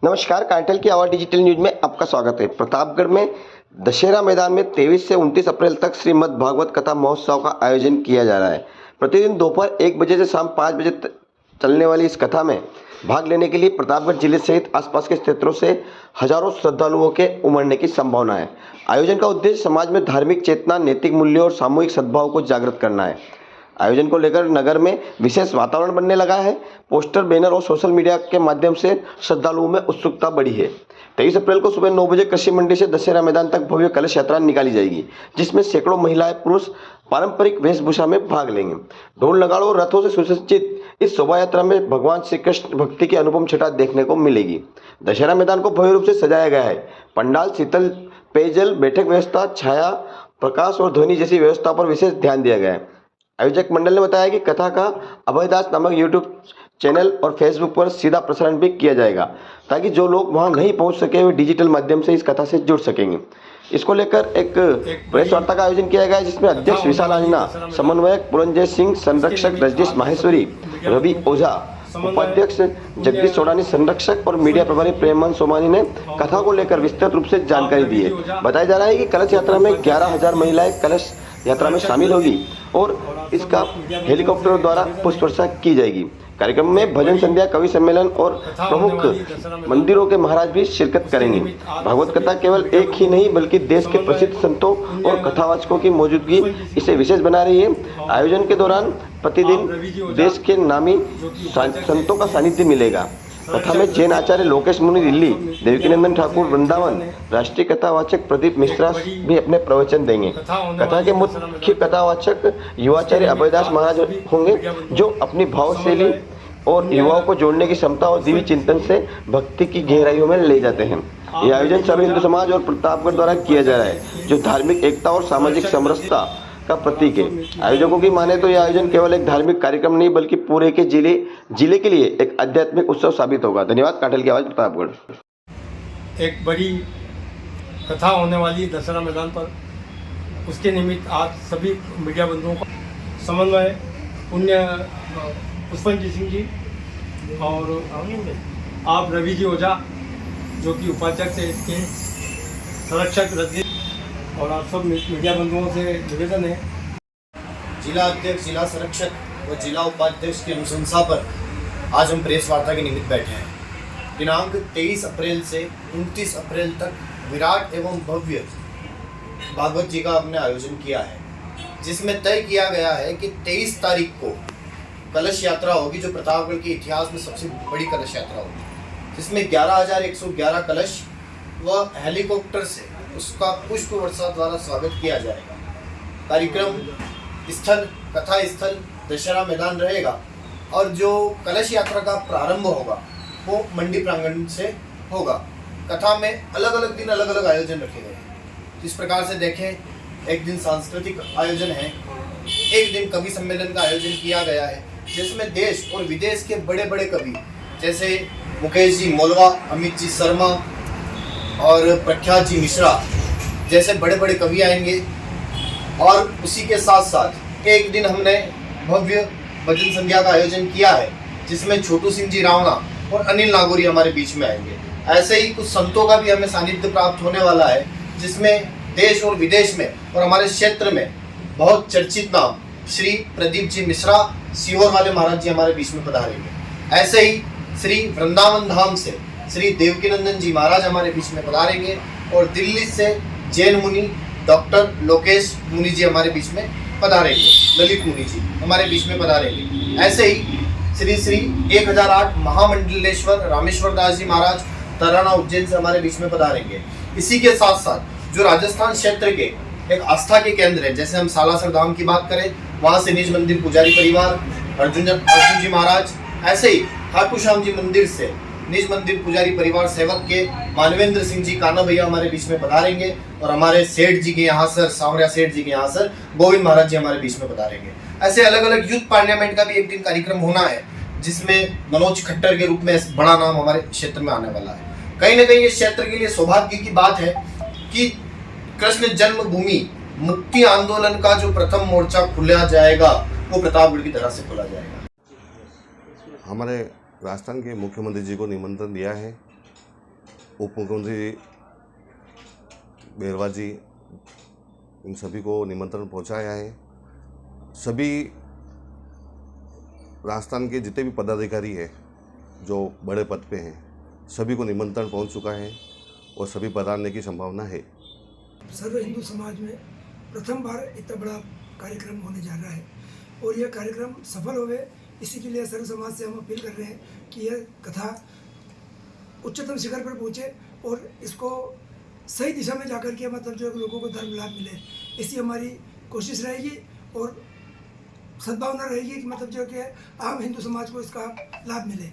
नमस्कार, कांटेल की आवाज़ डिजिटल न्यूज में आपका स्वागत है। प्रतापगढ़ में दशहरा मैदान में 23 से 29 अप्रैल तक श्रीमद् भागवत कथा महोत्सव का आयोजन किया जा रहा है। प्रतिदिन दोपहर 1 बजे से शाम 5 बजे तक चलने वाली इस कथा में भाग लेने के लिए प्रतापगढ़ जिले सहित आसपास के क्षेत्रों से हजारों श्रद्धालुओं के उमड़ने की संभावना है। आयोजन का उद्देश्य समाज में धार्मिक चेतना, नैतिक मूल्यों और सामूहिक सद्भाव को जागृत करना है। आयोजन को लेकर नगर में विशेष वातावरण बनने लगा है। पोस्टर, बैनर और सोशल मीडिया के माध्यम से श्रद्धालुओं में उत्सुकता बढ़ी है। 23 अप्रैल को सुबह 9 बजे कृषि मंडी से दशहरा मैदान तक भव्य कलश यात्रा निकाली जाएगी, जिसमें सैकड़ों महिलाएं, पुरुष पारंपरिक वेशभूषा में भाग लेंगे। ढोल, नगाड़ों और रथों से सुसज्जित इस शोभा यात्रा में भगवान श्री कृष्ण भक्ति की अनुपम छटा देखने को मिलेगी। दशहरा मैदान को भव्य रूप से सजाया गया है। पंडाल, शीतल पेयजल, बैठक व्यवस्था, छाया, प्रकाश और ध्वनि जैसी व्यवस्था पर विशेष ध्यान दिया गया है। आयोजक मंडल ने बताया कि कथा का अभयदास नामक यूट्यूब चैनल और फेसबुक पर सीधा प्रसारण भी किया जाएगा, ताकि जो लोग वहां नहीं पहुंच सके वे डिजिटल माध्यम से इस कथा से जुड़ सकेंगे। इसको लेकर एक प्रेस वार्ता का आयोजन किया गया, जिसमें अध्यक्ष विशाल आंजना, समन्वयक पुरंजय सिंह, संरक्षक रजनीश माहेश्वरी, रवि ओझा, उपाध्यक्ष जगदीश सोडानी, संरक्षक और मीडिया प्रभारी प्रेमन सोमानी ने कथा को लेकर विस्तृत रूप से जानकारी दी है। बताया जा रहा है कि कलश यात्रा में 11,000 महिलाएं कलश यात्रा में शामिल होगी और इसका हेलीकॉप्टर द्वारा पुष्प वर्षा की जाएगी। कार्यक्रम में भजन संध्या, कवि सम्मेलन और प्रमुख मंदिरों के महाराज भी शिरकत करेंगे। भागवत कथा केवल एक ही नहीं बल्कि देश के प्रसिद्ध संतों और कथावाचकों की मौजूदगी इसे विशेष बना रही है। आयोजन के दौरान प्रतिदिन देश के नामी संतों का सानिध्य मिलेगा। कथा में जैन आचार्य लोकेश मुनि दिल्ली, देवकीनंदन ठाकुर वृंदावन, राष्ट्रीय कथावाचक प्रदीप मिश्रा भी अपने प्रवचन देंगे। कथा के मुख्य कथावाचक युवाचार्य अभयदास महाराज होंगे, जो अपनी भावशैली और युवाओं को जोड़ने की क्षमता और दिव्य चिंतन से भक्ति की गहराइयों में ले जाते हैं। यह आयोजन सभी हिंदू समाज और प्रतापगढ़ द्वारा किया जा रहा है, जो धार्मिक एकता और सामाजिक समरसता का प्रतीक है। आयोजकों की माने तो यह आयोजन केवल एक धार्मिक कार्यक्रम नहीं बल्कि पूरे के जिले के लिए एक आध्यात्मिक उत्सव साबित होगा। धन्यवाद। कांटेल की आवाज़, प्रतापगढ़। एक बड़ी कथा होने वाली दशहरा मैदान पर, उसके निमित्त आज सभी मीडिया बंधुओं का समन्वय पुण्य पुष्पन सिंह जी और आप रवि जी ओझा, जो कि उपाध्यक्ष है इसके, संरक्षक रजनीश और आप सब मीडिया बंधुओं से निवेदन है। जिला अध्यक्ष, जिला संरक्षक व जिला उपाध्यक्ष की अनुशंसा पर आज हम प्रेस वार्ता के निमित्त बैठे हैं। दिनांक 23 अप्रैल से 29 अप्रैल तक विराट एवं भव्य भागवत जी का हमने आयोजन किया है, जिसमें तय किया गया है कि 23 तारीख को कलश यात्रा होगी, जो प्रतापगढ़ के इतिहास में सबसे बड़ी कलश यात्रा होगी, जिसमें 11,111 कलश व हेलीकॉप्टर से उसका पुष्प वर्षा द्वारा स्वागत किया जाएगा। कार्यक्रम स्थल, कथा स्थल दशहरा मैदान रहेगा और जो कलश यात्रा का प्रारंभ होगा वो मंडी प्रांगण से होगा। कथा में अलग अलग दिन अलग अलग आयोजन रखे गए हैं। इस प्रकार से देखें, एक दिन सांस्कृतिक आयोजन है, एक दिन कवि सम्मेलन का आयोजन किया गया है, जिसमें देश और विदेश के बड़े बड़े कवि जैसे मुकेश जी मोलवा, अमित जी शर्मा और प्रख्यात जी मिश्रा जैसे बड़े बड़े कवि आएंगे। और उसी के साथ साथ एक दिन हमने भव्य भजन संध्या का आयोजन किया है, जिसमें छोटू सिंह जी रावणा और अनिल नागौरी हमारे बीच में आएंगे। ऐसे ही कुछ संतों का भी हमें सानिध्य प्राप्त होने वाला है, जिसमें देश और विदेश में और हमारे क्षेत्र में बहुत चर्चित नाम श्री प्रदीप जी मिश्रा, सीहोर वाले महाराज जी हमारे बीच में पधारेंगे। ऐसे ही श्री वृंदावन धाम से श्री देवकीनंदन जी महाराज हमारे बीच में पधारेंगे और दिल्ली से जैन मुनि डॉक्टर लोकेश मुनि जी हमारे बीच में पधारेंगे, ललित मुनि जी हमारे बीच में पधारेंगे। ऐसे ही श्री श्री 1008 महामंडलेश्वर रामेश्वर दास जी महाराज तराना उज्जैन से हमारे बीच में पधारेंगे। इसी के साथ साथ जो राजस्थान क्षेत्र के एक आस्था के केंद्र है, जैसे हम सालासर धाम की बात करें, वहाँ से निज मंदिर पुजारी परिवार अर्जुन जी महाराज, ऐसे ही ठाकुर श्याम जी मंदिर से निज मंदिर पुजारी परिवार सेवक के मानवेंद्र सिंह जी काना भैया हमारे बीच में पधारेंगे और हमारे सेठ जी के यहाँ सर सांवरिया सेठ जी के यहाँ सर गोविंद महाराज जी हमारे बीच में पधारेंगे। ऐसे अलग अलग यूथ पार्लियामेंट का भी एक दिन कार्यक्रम होना है, जिसमें मनोज खट्टर के रूप में बड़ा नाम हमारे क्षेत्र में आने वाला है। कहीं ना कहीं इस क्षेत्र के लिए सौभाग्य की बात है कि कृष्ण जन्मभूमि मुक्ति आंदोलन का जो प्रथम मोर्चा खुला जाएगा वो प्रतापगढ़ की तरह से खुला जाएगा। हमारे राजस्थान के मुख्यमंत्री जी को निमंत्रण दिया है उप मुख्यमंत्री बेरवा जी, इन सभी को निमंत्रण पहुंचाया है। सभी राजस्थान के जितने भी पदाधिकारी हैं जो बड़े पद पे हैं, सभी को निमंत्रण पहुंच चुका है और सभी पधारने की संभावना है। सर्व हिंदू समाज में प्रथम बार इतना बड़ा कार्यक्रम होने जा रहा है और यह कार्यक्रम सफल होवे, इसी के लिए सर्व समाज से हम अपील कर रहे हैं कि यह कथा उच्चतम शिखर पर पहुंचे और इसको सही दिशा में जाकर के मतलब जो लोगों को धर्म लाभ मिले, इसी हमारी कोशिश रहेगी और सद्भावना रहेगी कि मतलब जो कि आम हिंदू समाज को इसका लाभ मिले।